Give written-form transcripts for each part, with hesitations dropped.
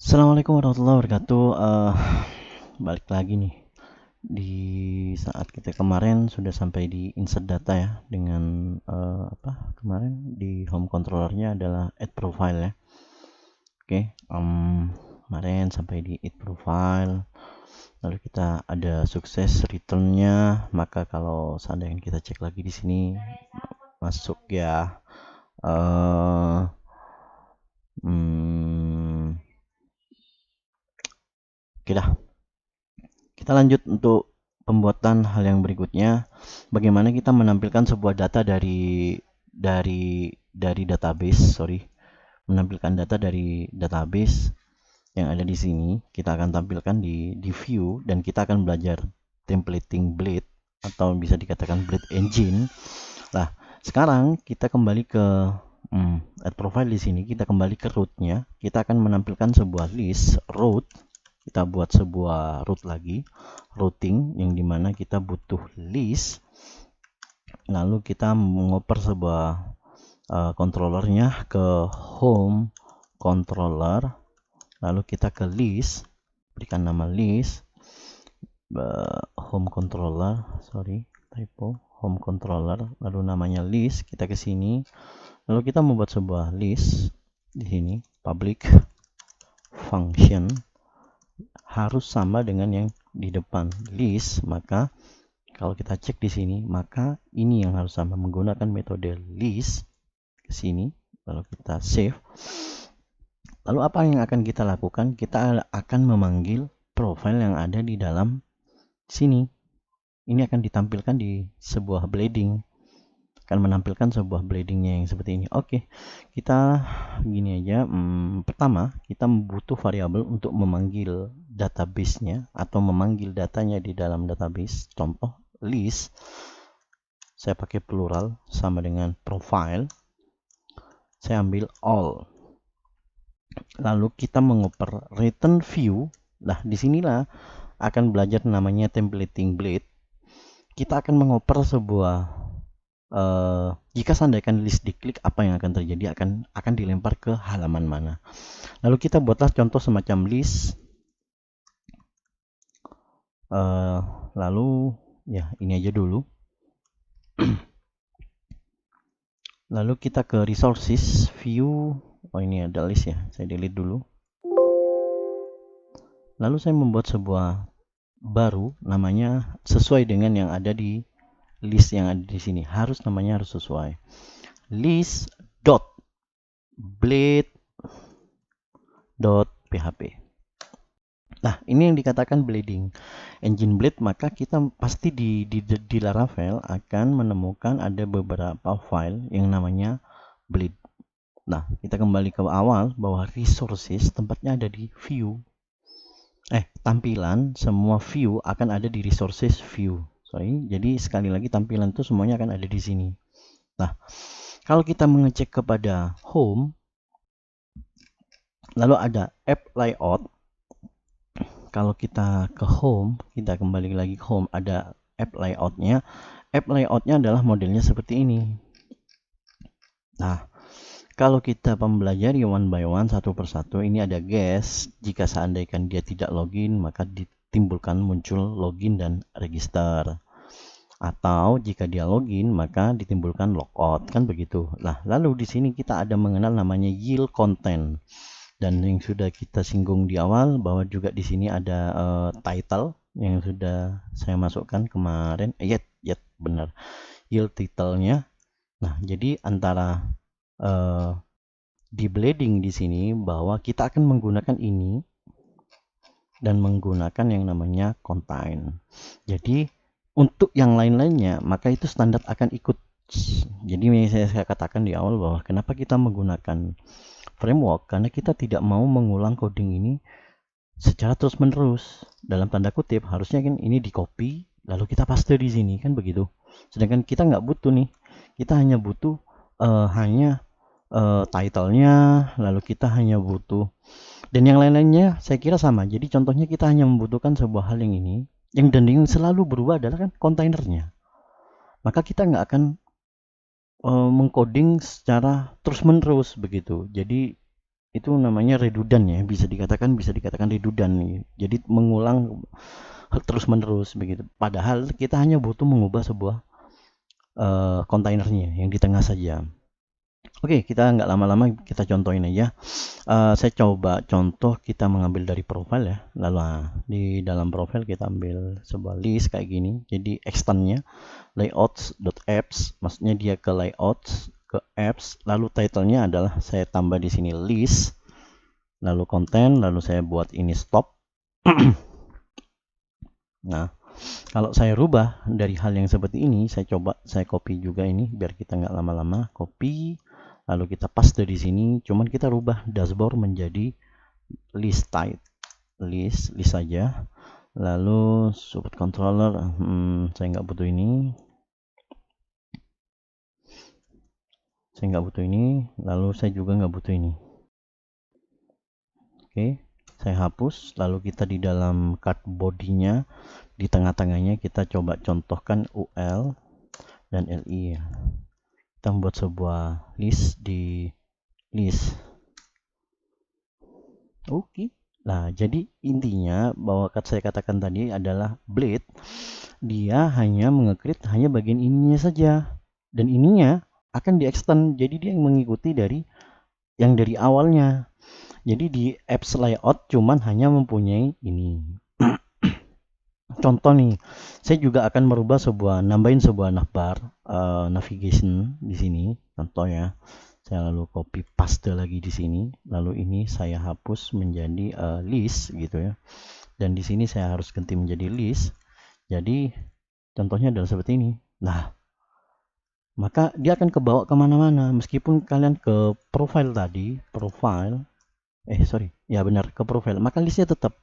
Assalamualaikum warahmatullahi wabarakatuh. Balik lagi nih. Di saat kita kemarin sudah sampai di insert data ya dengan apa kemarin di home controllernya adalah add profile ya. Oke, kemarin sampai di add profile. Lalu kita ada sukses returnnya. Maka kalau seandainya kita cek lagi di sini masuk ya. Oke dah. Kita lanjut untuk pembuatan hal yang berikutnya. Bagaimana kita menampilkan sebuah data dari database, menampilkan data dari database yang ada di sini. Kita akan tampilkan di view dan kita akan belajar templating Blade atau bisa dikatakan Blade Engine. Nah, sekarang kita kembali ke add profile di sini. Kita kembali ke root-nya. Kita akan menampilkan sebuah list root. Kita buat sebuah root lagi, routing yang dimana kita butuh list, lalu kita mengoper sebuah controllernya ke home controller, lalu kita ke list, berikan nama list, home controller, home controller, lalu namanya list, kita ke sini, lalu kita membuat sebuah list di sini, public function harus sama dengan yang di depan list. Maka kalau kita cek di sini, maka ini yang harus sama menggunakan metode list ke sini. Lalu kita save. Lalu apa yang akan kita lakukan? Kita akan memanggil profile yang ada di dalam sini. Ini akan ditampilkan di sebuah bleeding, akan menampilkan sebuah bleedingnya yang seperti ini. Oke, kita gini aja. Pertama, kita butuh variabel untuk memanggil database-nya atau memanggil datanya di dalam database. Contoh list, saya pakai plural sama dengan profile. Saya ambil all. Lalu kita mengoper return view. Nah, disinilah akan belajar namanya templating Blade. Kita akan mengoper sebuah jika seandainya list diklik, apa yang akan terjadi? Akan dilempar ke halaman mana. Lalu kita buatlah contoh semacam list. Lalu ya ini aja dulu. Lalu kita ke resources, view. Oh, ini ada list ya, saya delete dulu. Lalu saya membuat sebuah baru, namanya sesuai dengan yang ada di list yang ada di sini. Namanya harus sesuai. List dot blade dot php. Nah, ini yang dikatakan bleeding engine Blade. Maka kita pasti di Laravel akan menemukan ada beberapa file yang namanya bleed. Nah, kita kembali ke awal bahwa resources tempatnya ada di view. Tampilan semua view akan ada di resources view. Jadi sekali lagi tampilan itu semuanya akan ada di sini. Nah, kalau kita mengecek kepada home, lalu ada app layout. Kalau kita ke home, kita kembali lagi ke home, ada app layoutnya. App layoutnya adalah modelnya seperti ini. Nah, kalau kita mempelajari one by one, satu persatu, ini ada guest. Jika seandainya dia tidak login, maka ditimbulkan muncul login dan register. Atau jika dia login, maka ditimbulkan logout, kan begitu. Nah, lalu di sini kita ada mengenal namanya yield content. Dan yang sudah kita singgung di awal bahwa juga di sini ada title yang sudah saya masukkan kemarin. Benar. Yield title-nya. Nah, jadi antara di bleeding di sini bahwa kita akan menggunakan ini dan menggunakan yang namanya contain. Jadi untuk yang lain-lainnya maka itu standar akan ikut. Jadi saya katakan di awal bahwa kenapa kita menggunakan framework, karena kita tidak mau mengulang coding ini secara terus menerus. Dalam tanda kutip, harusnya kan ini di copy lalu kita paste di sini, kan begitu. Sedangkan kita nggak butuh nih, kita hanya butuh title-nya, lalu kita hanya butuh, dan yang lain-lainnya saya kira sama. Jadi contohnya kita hanya membutuhkan sebuah hal yang ini, yang selalu berubah adalah kan kontainernya. Maka kita nggak akan mengcoding secara terus menerus begitu. Jadi itu namanya redundant ya, bisa dikatakan redundant nih. Jadi mengulang terus menerus begitu. Padahal kita hanya butuh mengubah sebuah kontainernya yang di tengah saja. Oke, kita nggak lama-lama, kita contohin aja. Saya coba contoh, kita mengambil dari profile ya. Lalu di dalam profile kita ambil sebuah list kayak gini. Jadi extendnya layouts.apps, maksudnya dia ke layouts, ke apps. Lalu titlenya adalah saya tambah di sini list. Lalu konten, lalu saya buat ini stop. Nah, kalau saya rubah dari hal yang seperti ini, saya coba saya copy juga ini biar kita nggak lama-lama. Copy, lalu kita paste di sini. Cuman kita rubah dashboard menjadi list type, list saja. Lalu support controller, saya nggak butuh ini. Lalu saya juga nggak butuh ini. Oke, saya hapus. Lalu kita di dalam card body-nya, di tengah-tengahnya kita coba contohkan UL dan LI. Kita membuat sebuah list di list. Oke. Nah, jadi intinya bahwa saya katakan tadi adalah blade, dia hanya mengecreate hanya bagian ininya saja, dan ininya akan di extend, jadi dia yang mengikuti dari yang dari awalnya. Jadi di apps layout cuman hanya mempunyai ini. Contoh nih, saya juga akan merubah nambahin sebuah navbar, navigation di sini. Contoh ya, saya lalu copy paste lagi di sini. Lalu ini saya hapus menjadi list gitu ya. Dan di sini saya harus ganti menjadi list. Jadi contohnya adalah seperti ini. Nah, maka dia akan kebawa kemana-mana. Meskipun kalian ke profile tadi, ya benar, ke profile, maka listnya tetap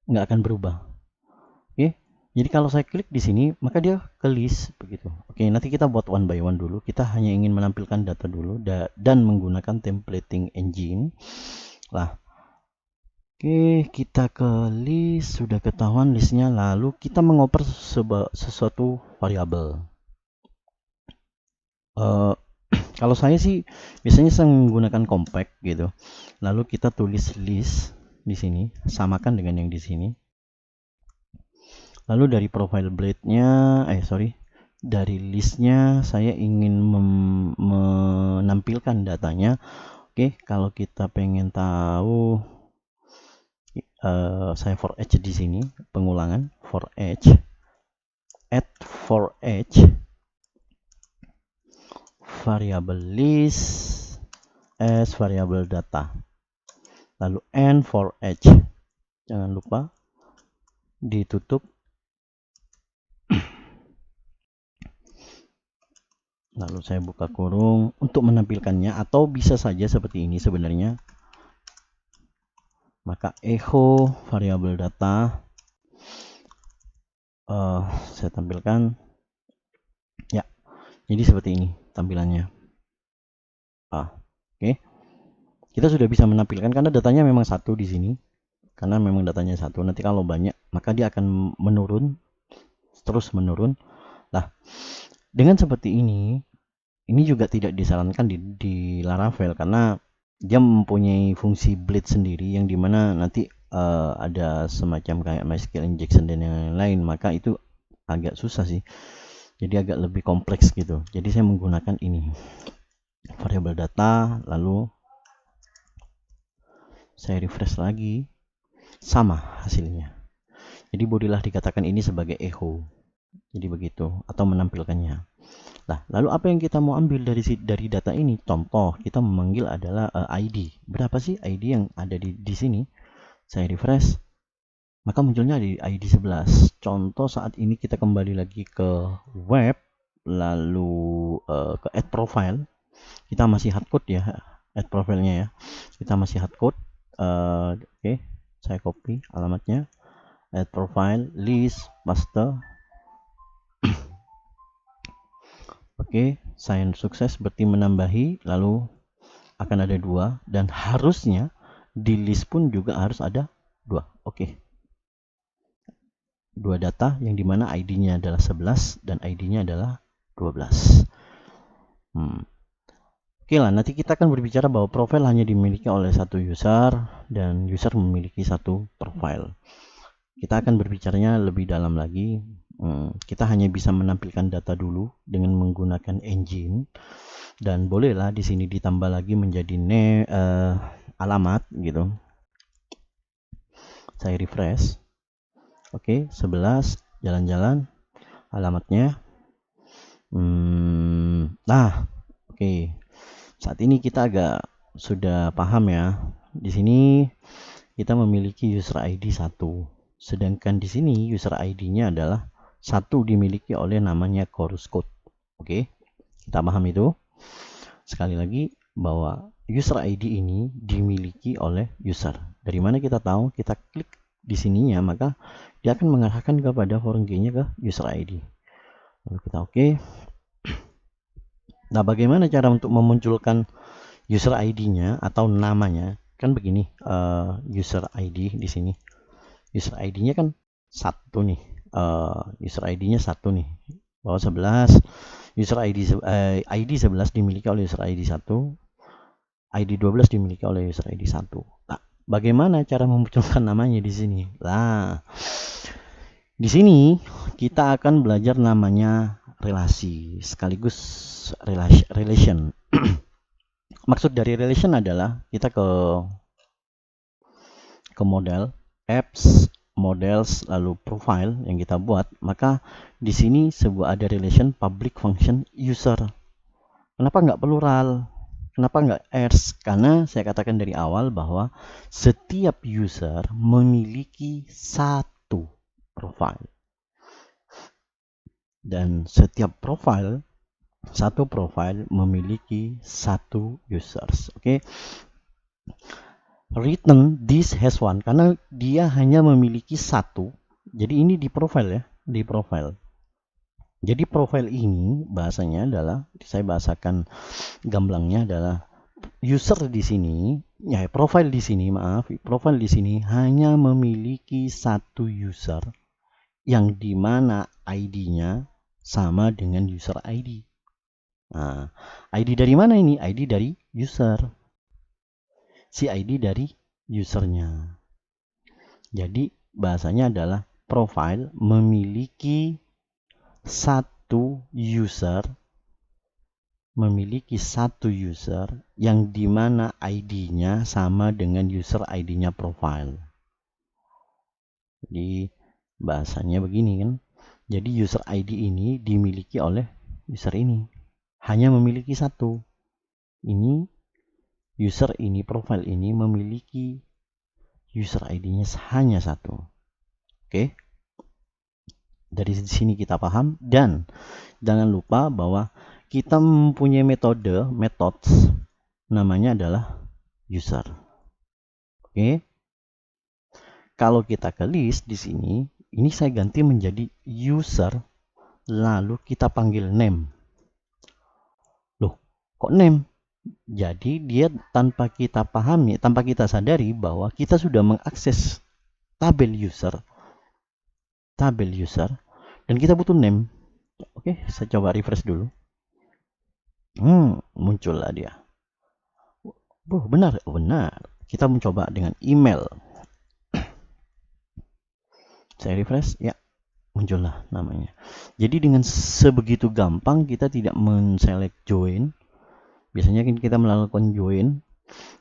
nggak akan berubah. Oke, jadi kalau saya klik di sini, maka dia ke list begitu. Oke, nanti kita buat one by one dulu. Kita hanya ingin menampilkan data dulu dan menggunakan templating engine. Lah, oke, kita ke list, sudah ketahuan listnya. Lalu kita mengoper sesuatu variabel. Kalau saya sih biasanya saya menggunakan compact gitu. Lalu kita tulis list di sini, samakan dengan yang di sini. Lalu dari profile blade-nya, dari listnya saya ingin menampilkan datanya. Oke, kalau kita pengen tahu, saya for each di sini, pengulangan for each, add for each variable list as variable data, lalu end for each, jangan lupa ditutup, lalu saya buka kurung untuk menampilkannya, atau bisa saja seperti ini sebenarnya. Maka echo variabel data, saya tampilkan ya, jadi seperti ini tampilannya. Oke. Kita sudah bisa menampilkan karena datanya memang satu di sini. Karena memang datanya satu. Nanti kalau banyak, maka dia akan menurun, terus menurun. Nah, dengan seperti ini juga tidak disarankan di Laravel karena dia mempunyai fungsi bleed sendiri yang dimana nanti ada semacam kayak MySQL injection dan yang lain, maka itu agak susah sih. Jadi agak lebih kompleks gitu. Jadi saya menggunakan ini variabel data, lalu saya refresh lagi, sama hasilnya. Jadi bolehlah dikatakan ini sebagai echo. Jadi begitu, atau menampilkannya. Nah, lalu apa yang kita mau ambil dari data ini? Contoh, kita memanggil adalah ID. Berapa sih ID yang ada di sini? Saya refresh, maka munculnya di ID 11. Contoh saat ini kita kembali lagi ke web, lalu ke add profile. Kita masih hardcode ya, add profilenya ya. Kita masih hardcode. Oke, saya copy alamatnya, add profile, list, paste. Oke, saya sukses, berarti menambahi, lalu akan ada 2, dan harusnya di list pun juga harus ada 2. Oke, 2 data yang dimana ID-nya adalah 11 dan ID-nya adalah 12. Oke lah, nanti kita akan berbicara bahwa profil hanya dimiliki oleh satu user dan user memiliki satu profil. Kita akan berbicaranya lebih dalam lagi. Kita hanya bisa menampilkan data dulu dengan menggunakan engine, dan bolehlah di sini ditambah lagi menjadi alamat gitu. Saya refresh. Oke, 11 jalan-jalan alamatnya. Nah, oke. Saat ini kita agak sudah paham ya. Di sini kita memiliki user ID 1. Sedangkan di sini user ID-nya adalah 1 dimiliki oleh namanya chorus code. Oke. Kita paham itu. Sekali lagi bahwa user ID ini dimiliki oleh user. Dari mana kita tahu? Kita klik di sininya, maka dia akan mengarahkan kepada foreign key-nya ke user ID. Lalu kita oke. Nah, bagaimana cara untuk memunculkan user ID-nya atau namanya? Kan begini, user ID di sini. User ID-nya kan 1 nih. User ID-nya 1 nih. Bahwa 11 user ID 11 dimiliki oleh user ID 1, ID 12 dimiliki oleh user ID 1. Nah, bagaimana cara memunculkan namanya di sini? Nah, di sini kita akan belajar namanya relasi sekaligus relation. Maksud dari relation adalah kita ke model, apps, models, lalu profile yang kita buat, maka di sini ada relation public function user. Kenapa nggak plural? Kenapa nggak ers? Karena saya katakan dari awal bahwa setiap user memiliki satu profile. Dan setiap satu profile memiliki satu users. Oke. Return this has one, karena dia hanya memiliki satu. Jadi ini di profile ya, di profile. Jadi profile ini bahasanya adalah, saya bahasakan gamblangnya adalah user di sini, ya profile di sini, profile di sini hanya memiliki satu user yang dimana ID-nya sama dengan user ID. Nah, ID dari mana ini? ID dari user. Si ID dari usernya. Jadi bahasanya adalah profile memiliki satu user yang dimana ID-nya sama dengan user ID-nya profile. Jadi bahasanya begini kan. Jadi user ID ini dimiliki oleh user ini. Hanya memiliki satu. Ini user ini, profile ini memiliki user ID-nya hanya satu. Oke. Dari sini kita paham, dan jangan lupa bahwa kita mempunyai methods namanya adalah user. Oke. Kalau kita ke list di sini, ini saya ganti menjadi user, lalu kita panggil name. Loh, kok name? Jadi dia tanpa kita pahami, tanpa kita sadari bahwa kita sudah mengakses tabel user, dan kita butuh name. Oke, saya coba refresh dulu. Muncullah dia. Benar. Kita mencoba dengan email. Saya refresh, ya muncullah namanya. Jadi dengan sebegitu gampang kita tidak men-select join. Biasanya kita melakukan join.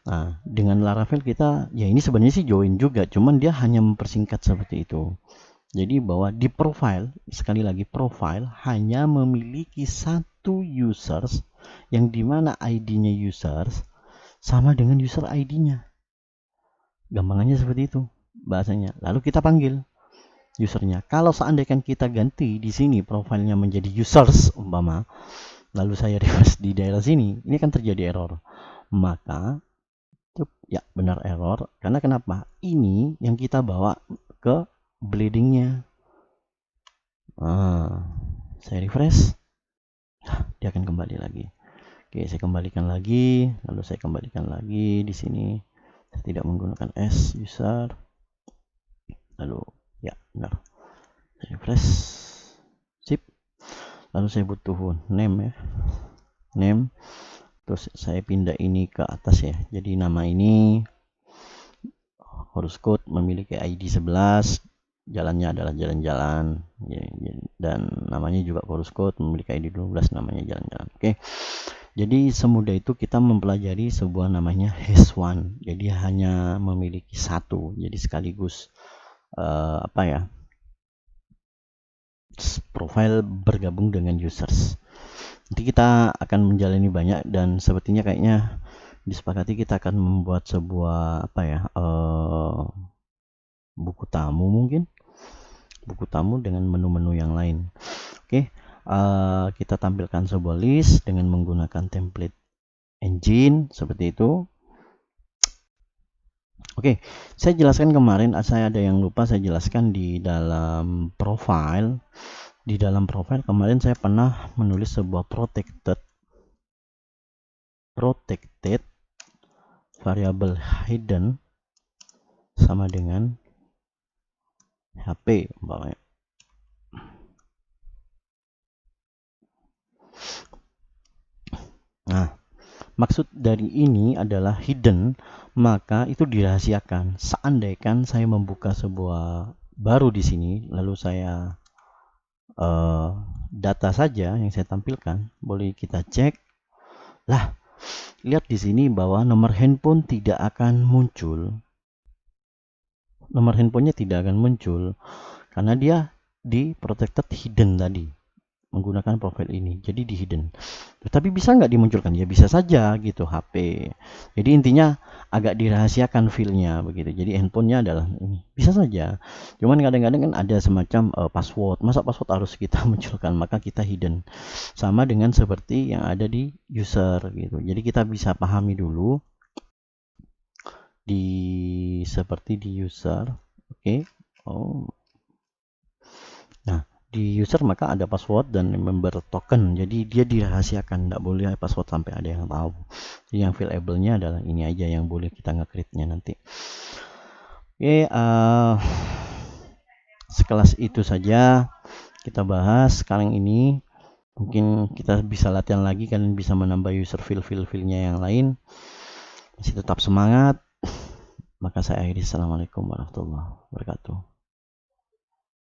Nah, dengan Laravel kita, ya ini sebenarnya sih join juga, cuman dia hanya mempersingkat seperti itu. Jadi bahwa di profile, sekali lagi profile hanya memiliki satu users yang dimana ID-nya users sama dengan user ID-nya. Gampangannya seperti itu bahasanya. Lalu kita panggil usernya. Kalau seandainya kita ganti di sini profilnya menjadi users umpama, lalu saya refresh di daerah sini, ini kan terjadi error. Maka ya benar error. Karena kenapa? Ini yang kita bawa ke bleedingnya. Saya refresh, dia akan kembali lagi. Oke, saya kembalikan lagi, lalu saya kembalikan lagi di sini. Saya tidak menggunakan s user. Lalu ya benar. Saya refresh. Sip. Lalu saya butuh name ya. Name. Terus saya pindah ini ke atas ya. Jadi nama ini Horuscode memiliki ID 11, jalannya adalah jalan-jalan, dan namanya juga Horuscode memiliki ID 12, namanya jalan-jalan. Oke. Jadi semudah itu kita mempelajari sebuah namanya hash1. Jadi hanya memiliki satu. Jadi sekaligus profile bergabung dengan users. Nanti kita akan menjalani banyak, dan sepertinya kayaknya disepakati kita akan membuat sebuah buku tamu, mungkin buku tamu dengan menu-menu yang lain. Oke. Kita tampilkan sebuah list dengan menggunakan template engine seperti itu. Oke, saya jelaskan kemarin, saya ada yang lupa saya jelaskan di dalam profile. Di dalam profile kemarin saya pernah menulis sebuah protected variable hidden sama dengan HP umpamanya. Nah, maksud dari ini adalah hidden, maka itu dirahasiakan. Seandainya saya membuka sebuah baru di sini, lalu saya data saja yang saya tampilkan, boleh kita cek. Lah, lihat di sini bahwa nomor handphone tidak akan muncul. Nomor handphonenya tidak akan muncul karena dia di protected hidden tadi, menggunakan profil ini, jadi di hidden. Tapi bisa nggak dimunculkan? Ya bisa saja gitu, HP. Jadi intinya agak dirahasiakan filenya begitu. Jadi handphonenya adalah ini, bisa saja. Cuman kadang-kadang kan ada semacam password. Masa password harus kita munculkan? Maka kita hidden. Sama dengan seperti yang ada di user gitu. Jadi kita bisa pahami dulu seperti di user. Oke. Nah, di user maka ada password dan member token, jadi dia dirahasiakan, tidak boleh password sampai ada yang tahu. Jadi yang available-nya adalah ini aja yang boleh kita nge-create-nya nanti. Oke, sekelas itu saja kita bahas sekarang ini. Mungkin kita bisa latihan lagi, kalian bisa menambah user fill-nya yang lain. Masih tetap semangat. Maka saya akhiri. Assalamualaikum warahmatullahi wabarakatuh.